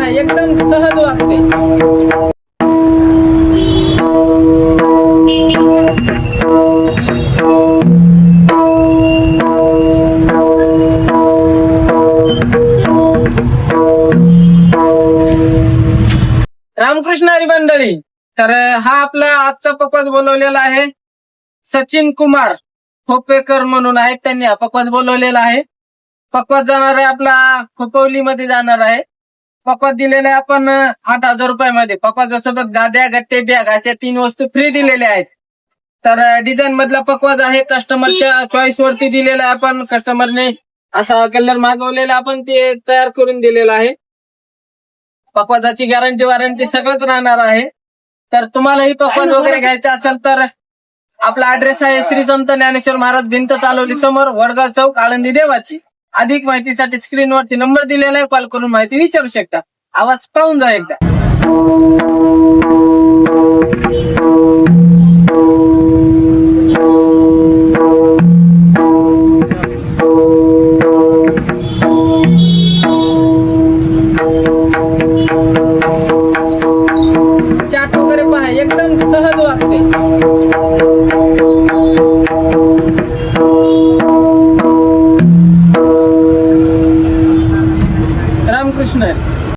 नाही, एकदम सहज वाटते. रामकृष्ण हरी मंडळी. तर हा आपला आजचा पकवाज बोलवलेला आहे सचिन कुमार खोपेकर म्हणून आहेत, त्यांनी हा पकवाज बोलवलेला आहे. पकवाज जाणार आहे आपला खोपवलीमध्ये जाणार आहे. पकवाज दिलेला आहे आपण 8,000 रुपयामध्ये. पकवाजासोबत गाद्या गट्टे बॅग अशा 3 वस्तू फ्री दिलेल्या आहेत. तर डिझाईन मधला पकवाज आहे, कस्टमरच्या चॉईस वरती दिलेला आहे. आपण कस्टमरने असा कलर मागवलेला, आपण ते तयार करून दिलेला आहे. पकवाजाची गॅरंटी वॉरंटी सगळंच राहणार आहे. तर तुम्हालाही पकवाज वगैरे घ्यायचा असेल तर आपला ऍड्रेस आहे श्री संत ज्ञानेश्वर महाराज भिंत चालवली समोर, वडगाव चौक, आळंदी देवाची. अधिक माहितीसाठी स्क्रीनवरती नंबर दिलेला आहे, कॉल करून माहिती विचारू शकता. आवाज पाहून जा एकदा.